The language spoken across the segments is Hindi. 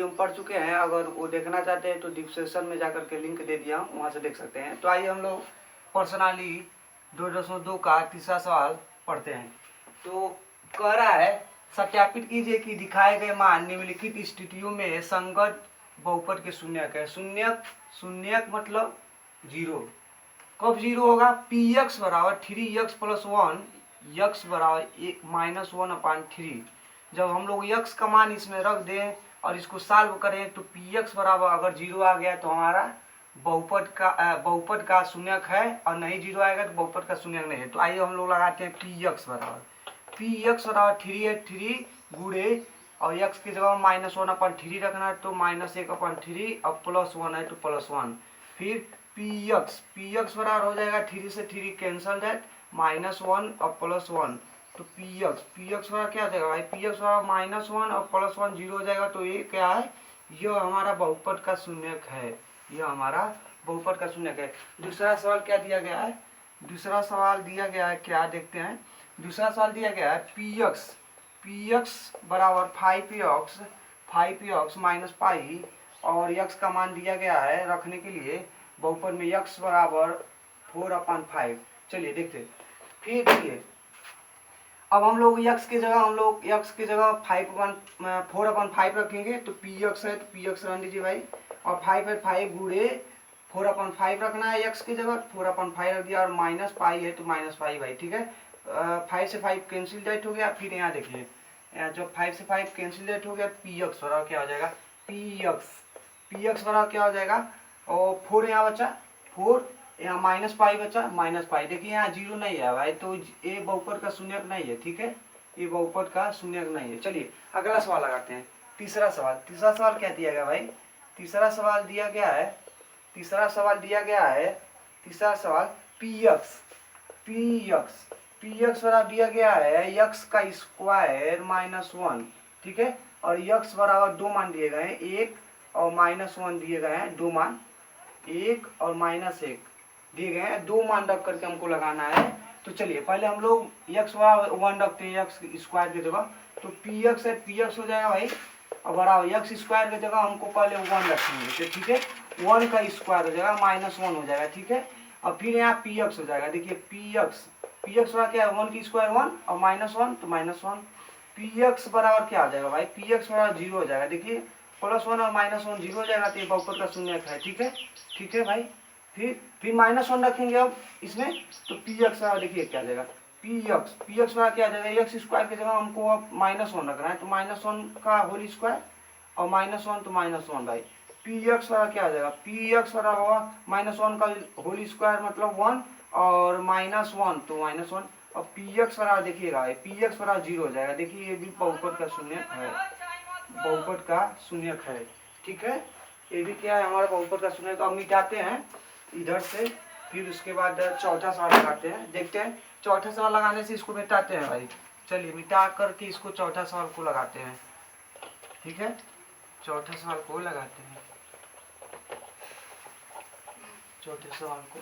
हम पढ़ चुके हैं। अगर वो देखना चाहते हैं तो डिस्क्रिप्शन में जाकर के लिंक दे दिया हूँ, वहाँ से देख सकते हैं। तो आइए हम लोग पर्सनाली 2.2 का तीसरा सवाल पढ़ते हैं। तो कह रहा है सत्यापित कीजिए कि दिखाए गए मान निम्नलिखित स्थितियों में संगत बहुपद के शून्यक है। शून्यक मतलब जीरो। कब जीरो होगा? पी एक्स बराबर 3x + 1 यक्स बराबर -1/3। जब हम लोग यक्स का मान इसमें रख दें और इसको सॉल्व करें तो पी एक्स बराबर अगर जीरो आ गया तो हमारा बहुपद का शून्यक है, और नहीं जीरो आएगा तो बहुपद का शून्यक नहीं है। तो आइए हम लोग लगाते हैं पी एक्स बराबर 3 है 3 गुणे, और यक्स की जगह -1/3 रखना है तो -1/3, और +1 है तो +1। फिर पी एक्स बराबर हो जाएगा 3 से 3 कैंसल दैट -1 और +1। तो पी एक्स बराबर क्या हो जाएगा भाई? पी एक्स बराबर -1 और +1 जीरो हो जाएगा। तो ये क्या है? यह हमारा बहुपद का शून्यक है। यह हमारा बहुपद का शून्यक है। दूसरा सवाल क्या दिया गया है? दूसरा सवाल दिया गया है, क्या देखते हैं। दूसरा सवाल दिया गया है पी एक्स बराबर 5x - पाई, और यक्स का मान दिया गया है रखने के लिए बहुपद में यक्स बराबर 4/5। चलिए देखते। फिर देखिए, अब हम लोग यक्स की जगह 4/5 रखेंगे। तो पी एक्स है तो पी एक्स रख दीजिए भाई, और 5 है 5 गुणे 4/5 रखना है। यक्स की जगह 4/5 रख दिया, और -पाई है तो -पाई भाई, ठीक है। 5 से 5 कैंसिल डेट हो गया। फिर यहाँ देखिए, जब 5 से 5 कैंसिल डेट हो गया, पी एक्स बराबर क्या हो जाएगा? पी एक्स बराबर क्या हो जाएगा? और 4 यहाँ बचा 4, यहाँ -पाई बचा -पाई। देखिए यहाँ जीरो नहीं है भाई, तो ये बहुपद का शून्यक नहीं है, ठीक है। ये बहुपद का शून्यक नहीं है। चलिए अगला सवाल लगाते हैं। तीसरा सवाल क्या दिया गया भाई? तीसरा सवाल दिया गया है पी एक्स बराबर दिया गया है यक्स का स्क्वायर -1, ठीक है। और यक्स बराबर 2 मान दिए गए हैं, 1 और -1 दिए गए हैं, 2 मान, 1 और -1 दिए गए हैं। 2 मान रख करके हमको लगाना है। तो चलिए पहले हम लोग यक्स बराबर 1 रखते हैं यक्स स्क्वायर की जगह। तो पी एक्स है पी एक्स हो जाएगा भाई, और बराबर यक्स स्क्वायर की जगह हमको पहले 1 रखेंगे, ठीक है। 1 का स्क्वायर हो जाएगा -1 हो जाएगा, ठीक है। और फिर यहाँ पी एक्स हो जाएगा। देखिए पी एक्स बराबर क्या है? 1 की स्क्वायर 1 और -1 तो -1। पी एक्स बराबर क्या हो जाएगा भाई? पी एक्स बराबर 0 हो जाएगा। देखिए +1 और -1 0 हो जाएगा, तो ये बहुपद का शून्यक है, ठीक है भाई। फिर -1 रखेंगे अब इसमें, तो पी एक्स बराबर देखिए क्या आ जाएगा? पी एक्स बराबर क्या आ जाएगा? यक्स स्क्वायर की जगह हमको अब -1 रखना है, तो -1 का होल स्क्वायर और -1 तो -1 भाई। पी एक्स बराबर क्या आ जाएगा? पी एक्स बराबर -1 का होल स्क्वायर मतलब 1, और -1 तो -1। और पी एक्स बराबर देखिएगा पी एक्स बराबर 0 हो जाएगा। देखिए ये भी बहुपद का शून्यक है, ठीक है। ये भी क्या है? हमारा बहुपद का शून्यक। अब मिटाते हैं इधर से, फिर उसके बाद चौथा सवाल लगाते हैं। देखते हैं चौथा सवाल लगाने से इसको मिटाते हैं भाई। चलिए मिटा करके इसको चौथा सवाल को लगाते हैं, ठीक है। चौथे सवाल को लगाते हैं, चौथे सवाल को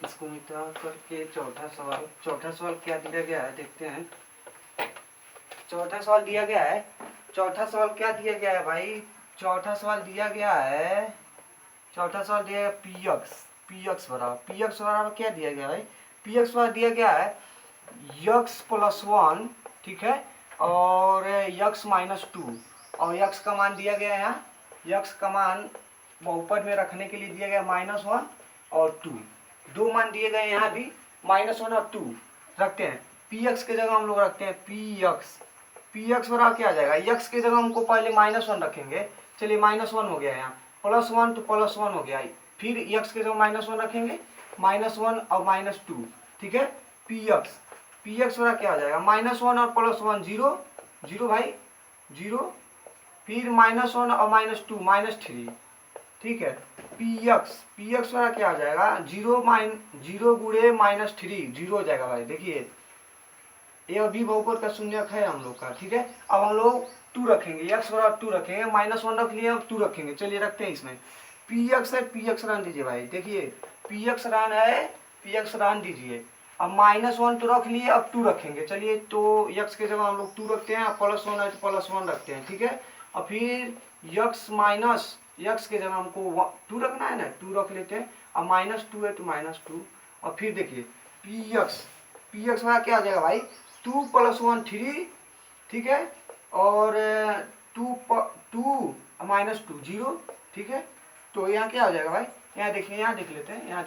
इसको मिटा करके चौथा सवाल क्या दिया गया है देखते हैं। चौथा सवाल दिया गया है क्या दिया गया है भाई? चौथा सवाल दिया गया है पी एक्स बराबर क्या दिया गया भाई? पी एक्स बराबर दिया गया है यक्स +1, ठीक है, और यक्स -2, और यक्स का मान दिया गया है यहाँ। यक्स का मान बहुपद में रखने के लिए दिया गया -1 और 2। 2 मान दिए गए यहाँ भी, -1 और 2 रखते हैं। पी एक्स की जगह हम लोग रखते हैं पी एक्स बराबर क्या आ जाएगा? यक्स की जगह हमको पहले -1 रखेंगे। चलिए -1 हो गया यहाँ, +1 तो +1 हो गया। फिर यक्स की जगह -1 रखेंगे, -1 और -2, ठीक है। पी एक्स बराबर क्या आ जाएगा? -1 और +1 0 भाई 0, फिर -1 और -2 -3, ठीक है। पी एक्स बराबर क्या आ जाएगा? 0 गुणे -3 0 हो जाएगा भाई। देखिए ये अभी बहुपद का शून्यक है हम लोग का, ठीक है। अब हम लोग 2 रखेंगे, यक्स बराबर 2 रखेंगे, -1 रख लिए, अब 2 रखेंगे। चलिए रखते हैं इसमें। पी एक्स है पी एक्स रहने दीजिए भाई। देखिए पी एक्स रहन दीजिए, अब -1 तो रख लिए, अब 2 रखेंगे। चलिए तो x के जगह हम लोग 2 रखते हैं, +1 है तो +1 रखते हैं, ठीक है। और फिर x के जगह हमको 2 रखना है ना, 2 रख लेते हैं। अब -2 है तो -2। और फिर देखिए px में क्या आ जाएगा भाई, 2 + 1 3, ठीक है। और 2 -2 0, ठीक है। तो यहाँ क्या हो जाएगा भाई, यहाँ देखिए, यहाँ देख लेते हैं, यहाँ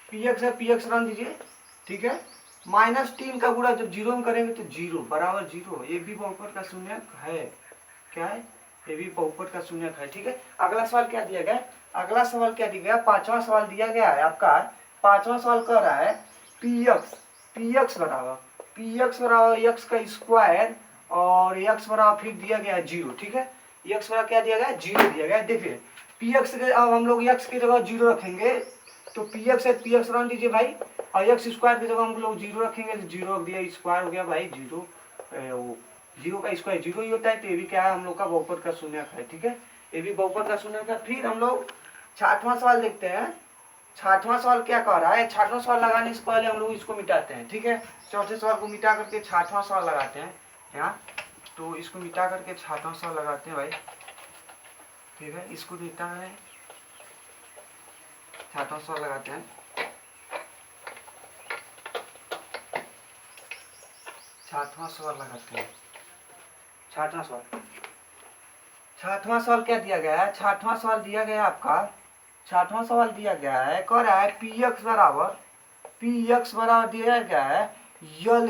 px है, px रन दीजिए, ठीक है। -3 का गुणा जब 0 में करेंगे तो 0 बराबर 0, ये भी बहुपद का शून्यक है। क्या है, ये भी बहुपद का शून्यक है, ठीक है। अगला सवाल क्या दिया गया, अगला सवाल क्या दिया गया, 5वां सवाल दिया गया है आपका। 5वां सवाल कह रहा है px बराबर x का स्क्वायर और x बराबर फिर दिया गया है 0, ठीक है। x बराबर क्या दिया गया है, 0 दिया गया है। देखिए px के अब हम लोग x की जगह 0 रखेंगे, तो px है, px रन दीजिए भाई। और x स्क्वायर की जगह हम लोग 0 रखेंगे तो 0 रख दिया, स्क्वायर हो गया भाई 0। 0 का स्क्वायर 0 ही होता है, तो ये भी क्या है, हम लोग का बहुपद का शून्यक है, ठीक है। ये भी बहुपद का शून्यक है। फिर हम लोग 6वां सवाल देखते हैं। 6वां सवाल क्या कह रहा है, 6वां सवाल लगाने से पहले हम लोग इसको मिटाते हैं, ठीक है। चौथे सवाल को मिटा करके 6वां सवाल लगाते हैं यहाँ। तो इसको मिटा करके 6वां सवाल लगाते हैं भाई, ठीक है। इसको मिटा है, 6वां सवाल लगाते हैं। 6वां सवाल लगाते हैं। 6वां सवाल क्या दिया गया है, 6वां सवाल दिया गया है आपका। 6वां सवाल दिया गया है, कह रहा है px बराबर दिया गया है यल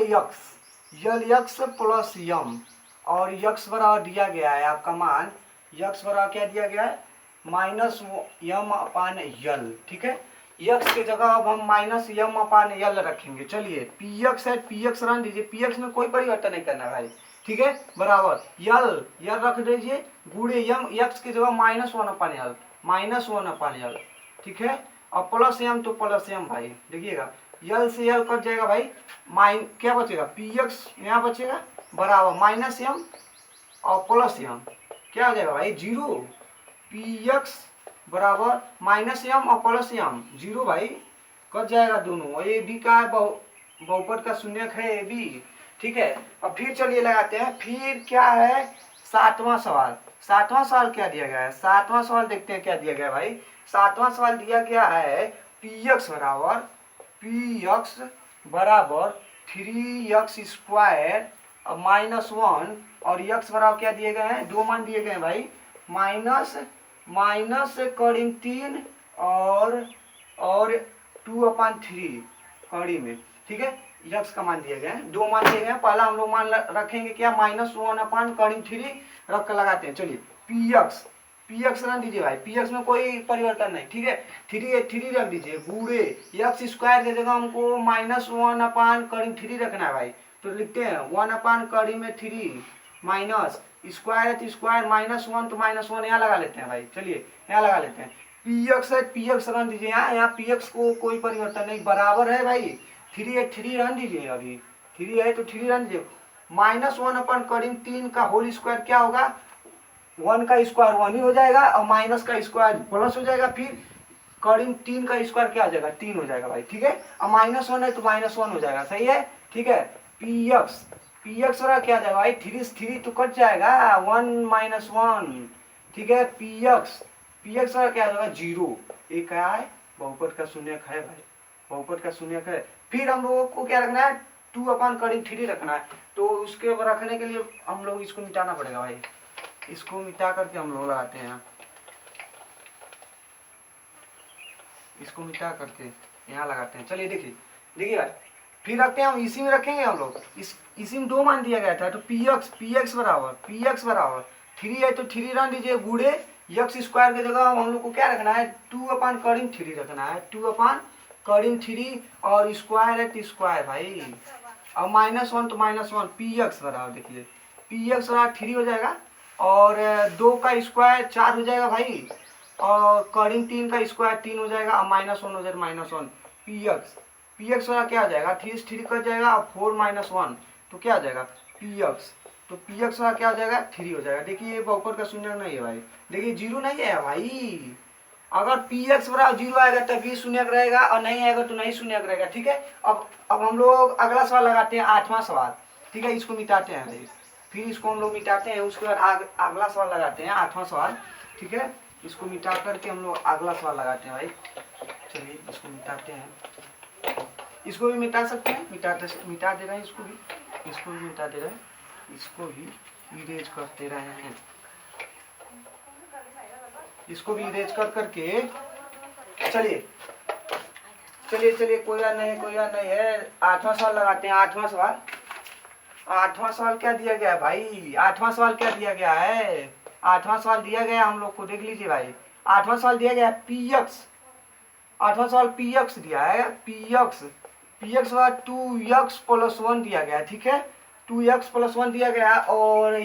एक्स प्लस यम, और x बराबर दिया गया है आपका मान, x बराबर क्या दिया गया है, -m/l, ठीक है। x के जगह अब हम -m/l रखेंगे। चलिए px है, px रन दीजिए, px में कोई परिवर्तन नहीं करना भाई, ठीक है। बराबर यल रख दीजिए, गुणे यम, x की जगह -1/l, ठीक है। और प्लस m तो प्लस m भाई, देखिएगा यल से यल कट जाएगा भाई, क्या बचेगा, px यहाँ बचेगा बराबर -m और प्लस m, क्या हो जाएगा भाई 0। px बराबर -m और प्लस m 0 भाई, कट जाएगा दोनों। और ये भी का है, बहुपद का शून्यक है ये भी, ठीक है। अब फिर चलिए लगाते हैं, फिर क्या है 7वां सवाल। 7वां सवाल क्या दिया गया है, 7वां सवाल देखते हैं क्या दिया गया है भाई। 7वां सवाल दिया गया है px बराबर 3x स्क्वायर -1, और x बराबर क्या दिए गए हैं, 2 मान दिए गए हैं भाई, कड़ी 3 और 2/3 कड़ी में, ठीक है। x का मान दिए गए हैं, 2 मान दिए गए हैं। पहला हम लोग मान रखेंगे क्या, -1/3 रख कर लगाते हैं। चलिए px रख दीजिए भाई, px में कोई परिवर्तन नहीं, ठीक है। 3 रख दीजिए, गुणे x स्क्वायर की जगह हमको -1/3 रखना है भाई। तो लिखते हैं 1/3 माइनस स्क्वायर है तो स्क्वायर, -1 तो -1 यहाँ लगा लेते हैं भाई। चलिए यहाँ लगा लेते हैं, px है, px रन दीजिए, यहाँ px को कोई परिवर्तन नहीं, बराबर है भाई 3 है, 3 रन दीजिए, अभी 3 है तो 3 रन दीजिए। -1/3 का होल स्क्वायर क्या होगा, 1 का स्क्वायर 1 ही हो जाएगा, और माइनस का स्क्वायर प्लस हो जाएगा, फिर कड़ी 3 का स्क्वायर क्या हो जाएगा, 3 हो जाएगा भाई, ठीक है। और -1 है तो -1 हो जाएगा, सही है, ठीक है। px वाला क्या जाएगा भाई, 3 तो कट जाएगा, 1 - 1, ठीक है। px वाला क्या जाएगा 0, ये क्या है, बहुपद का शून्यक है भाई, बहुपद का शून्यक है। फिर हम लोगों को क्या रखना है, 2/3 रखना है। तो उसके रखने के लिए हम लोग इसको मिटाना पड़ेगा भाई, इसको मिटा करके हम लोग लगाते हैं, इसको मिटा करके यहाँ लगाते हैं। चलिए देखिए भाई, फिर रखते हैं हम, इसी में रखेंगे हम लोग, इसी में 2 मान दिया गया था। तो px बराबर 3 है तो 3 रन दीजिए, गुणे x स्क्वायर की जगह हम लोग को क्या रखना है, 2/3 रखना है, 2/3 और स्क्वायर है तो स्क्वायर भाई, और -1 तो -1, px बराबर देखिए, px बराबर 3 हो जाएगा, और 2 का स्क्वायर 4 हो जाएगा भाई, और कड़ी 3 का स्क्वायर 3 हो जाएगा, और -1 हो जाएगा, -1 px वाला क्या हो जाएगा, 3 से 3 कट जाएगा, और 4 - 1 तो क्या हो जाएगा px, तो px वाला क्या हो जाएगा 3 हो जाएगा। देखिए ये बहुपद का शून्यक नहीं है भाई, देखिए 0 नहीं है भाई, अगर पी एक्स बराबर 0 आएगा तभी शून्यक रहेगा और नहीं आएगा तो नहीं शून्यक रहेगा। ठीक है, अब हम लोग अगला सवाल लगाते हैं, 8वां सवाल। ठीक है, इसको मिटाते हैं भाई, फिर इसको हम लोग मिटाते हैं, उसके बाद अगला सवाल लगाते हैं, 8वां सवाल। ठीक है, इसको मिटा करके हम लोग अगला सवाल लगाते हैं भाई। चलिए इसको मिटाते हैं, इसको भी मिटा सकते हैं, मिटा दे रहे हैं, इसको भी मिटा दे रहे हैं, इसको भी इरेज करते रहे हैं, इसको भी इरेज कर करके चलिए चलिए चलिए कोई बात नहीं है। 8वां सवाल लगाते हैं, 8वां सवाल। 8वां सवाल क्या दिया गया है भाई? 8वां सवाल क्या दिया गया है? 8वां सवाल दिया गया हम लोग को, देख लीजिए भाई। 8वां सवाल दिया गया है पी एक्स, 8वां सवाल पी एक्स दिया है, पी एक्स बाद 2x प्लस 1 दिया गया है। ठीक है, 2x प्लस 1 दिया गया और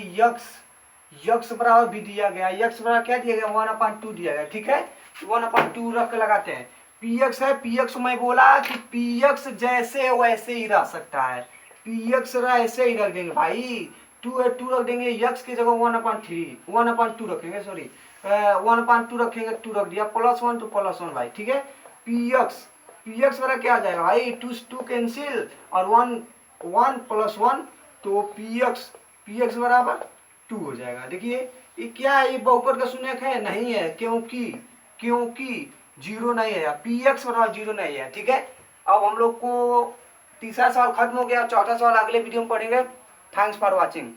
यक्स बराबर भी दिया गया, यक्स बराबर क्या दिया गया? 1/2 दिया गया। ठीक है, 1/2 रख के लगाते हैं। पी एक्स है, पी एक्स मैं बोला कि पी एक्स जैसे वैसे ही रह सकता है, पी एक्स ऐसे ही रख देंगे भाई, 2 है 2 रख देंगे, यक्स की जगह 1/2 रखेंगे, सॉरी 1/2 रखेंगे, 2 रख दिया, +1 तो +1 भाई। ठीक है, पी एक्स बराबर क्या आ जाएगा भाई? 2 कैंसिल और 1 + 1 तो पी एक्स बराबर 2 हो जाएगा। देखिए ये क्या है, ये बहुपद का शून्यक है? नहीं है, क्योंकि 0 नहीं है, पी एक्स बराबर 0 नहीं है। ठीक है, अब हम लोग को तीसरा सवाल खत्म हो गया, चौथा सवाल अगले वीडियो में पढ़ेंगे। Thanks for watching.